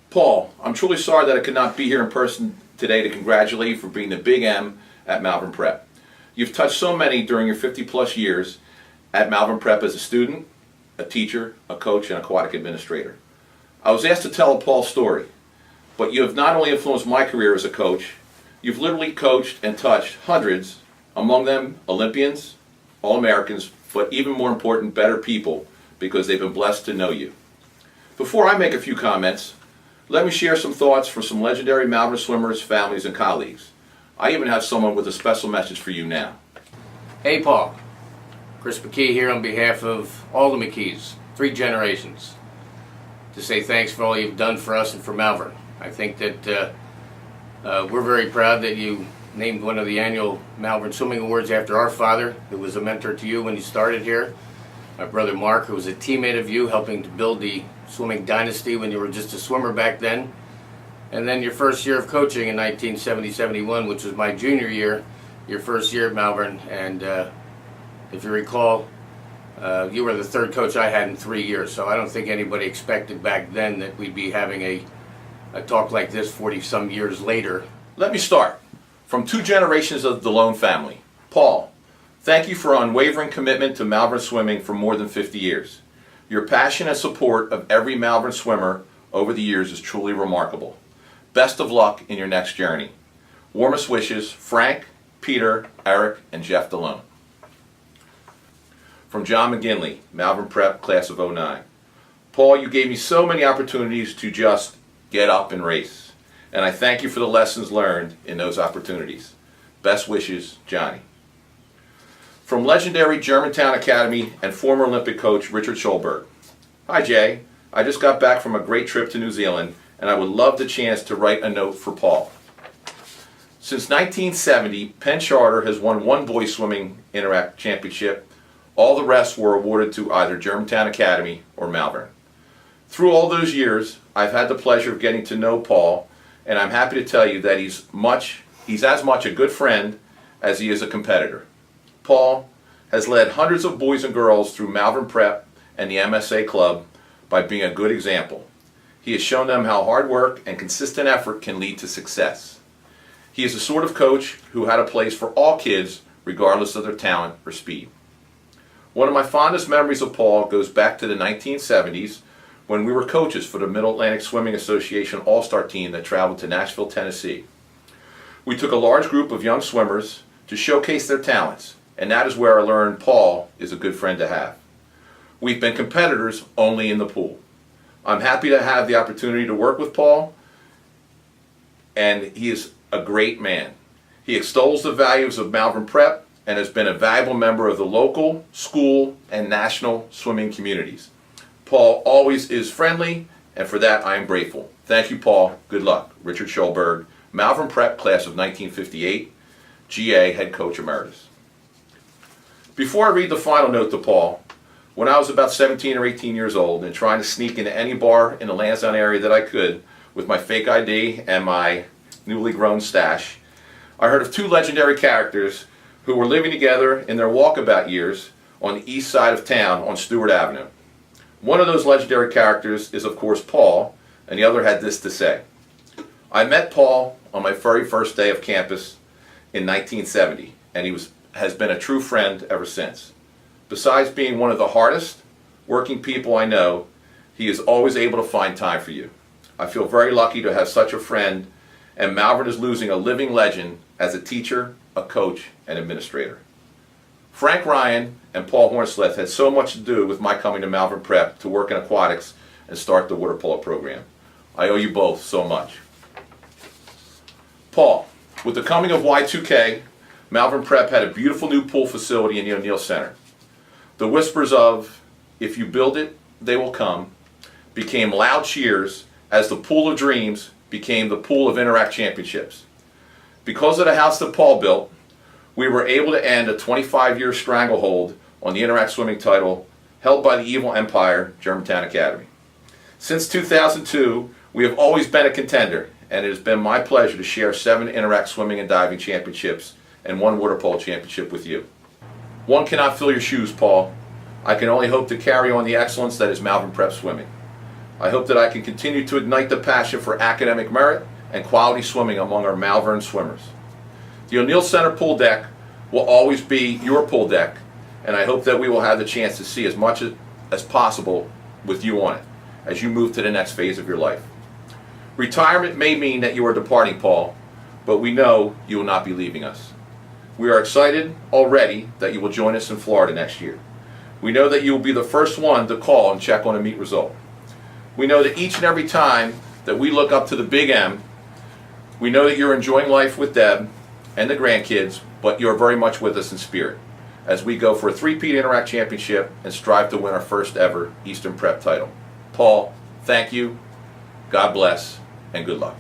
Paul, I'm truly sorry that I could not be here in person today to congratulate you for being the Big M at Malvern Prep. You've touched so many during your 50-plus years at Malvern Prep as a student, a teacher, a coach, and aquatic administrator. I was asked to tell Paul's story, but you have not only influenced my career as a coach, you've literally coached and touched hundreds, among them Olympians, All-Americans, but even more important, better people, because they've been blessed to know you. Before I make a few comments, let me share some thoughts for some legendary Malvern swimmers, families, and colleagues. I even have someone with a special message for you now. Hey Paul, Chris McKee here on behalf of all the McKees, 3 generations, to say thanks for all you've done for us and for Malvern. I think that we're very proud that you named one of the annual Malvern Swimming Awards after our father, who was a mentor to you when you started here. My brother Mark, who was a teammate of you, helping to build the swimming dynasty when you were just a swimmer back then. And then your first year of coaching in 1970-71, which was my junior year, your first year at Malvern. And if you recall, you were the 3rd coach I had in 3 years, so I don't think anybody expected back then that we'd be having a talk like this 40-some years later. Let me start. From 2 generations of the Lone family. Paul, thank you for unwavering commitment to Malvern swimming for more than 50 years. Your passion and support of every Malvern swimmer over the years is truly remarkable. Best of luck in your next journey. Warmest wishes, Frank, Peter, Eric, and Jeff DeLone. From John McGinley, Malvern Prep, class of '09. Paul, you gave me so many opportunities to just get up and race, and I thank you for the lessons learned in those opportunities. Best wishes, Johnny. From legendary Germantown Academy and former Olympic coach Richard Schiller. Hi Jay, I just got back from a great trip to New Zealand and I would love the chance to write a note for Paul. Since 1970, Penn Charter has won 1 boys swimming Interact championship. All the rest were awarded to either Germantown Academy or Malvern. Through all those years, I've had the pleasure of getting to know Paul, and I'm happy to tell you that he's as much a good friend as he is a competitor. Paul has led hundreds of boys and girls through Malvern Prep and the MSA Club by being a good example. He has shown them how hard work and consistent effort can lead to success. He is the sort of coach who had a place for all kids regardless of their talent or speed. One of my fondest memories of Paul goes back to the 1970s when we were coaches for the Middle Atlantic Swimming Association All-Star team that traveled to Nashville, Tennessee. We took a large group of young swimmers to showcase their talents, and that is where I learned Paul is a good friend to have. We've been competitors only in the pool. I'm happy to have the opportunity to work with Paul, and he is a great man. He extols the values of Malvern Prep and has been a valuable member of the local, school, and national swimming communities. Paul always is friendly, and for that I am grateful. Thank you, Paul. Good luck. Richard Schiller, Malvern Prep, class of 1958, GA Head Coach Emeritus. Before I read the final note to Paul, when I was about 17 or 18 years old and trying to sneak into any bar in the Lansdowne area that I could with my fake ID and my newly grown stash, I heard of 2 legendary characters who were living together in their walkabout years on the east side of town on Stewart Avenue. One of those legendary characters is of course Paul, and the other had this to say. I met Paul on my very first day of campus in 1970, and he has been a true friend ever since. Besides being one of the hardest working people I know, he is always able to find time for you. I feel very lucky to have such a friend, and Malvern is losing a living legend as a teacher, a coach, and administrator. Frank Ryan and Paul Hornsleth had so much to do with my coming to Malvern Prep to work in aquatics and start the water polo program. I owe you both so much. Paul, with the coming of Y2K, Malvern Prep had a beautiful new pool facility in the O'Neill Center. The whispers of, "If you build it, they will come," became loud cheers as the Pool of Dreams became the Pool of Interact Championships. Because of the house that Paul built, we were able to end a 25-year stranglehold on the Interact swimming title held by the evil empire, Germantown Academy. Since 2002, we have always been a contender, and it has been my pleasure to share 7 Interact swimming and diving championships and 1 water polo championship with you. One cannot fill your shoes, Paul. I can only hope to carry on the excellence that is Malvern Prep swimming. I hope that I can continue to ignite the passion for academic merit and quality swimming among our Malvern swimmers. The O'Neill Center pool deck will always be your pool deck, and I hope that we will have the chance to see as much as possible with you on it as you move to the next phase of your life. Retirement may mean that you are departing, Paul, but we know you will not be leaving us. We are excited already that you will join us in Florida next year. We know that you will be the first one to call and check on a meet result. We know that each and every time that we look up to the Big M, we know that you're enjoying life with Deb and the grandkids, but you're very much with us in spirit as we go for a three-peat Interact Championship and strive to win our first ever Eastern Prep title. Paul, thank you, God bless, and good luck.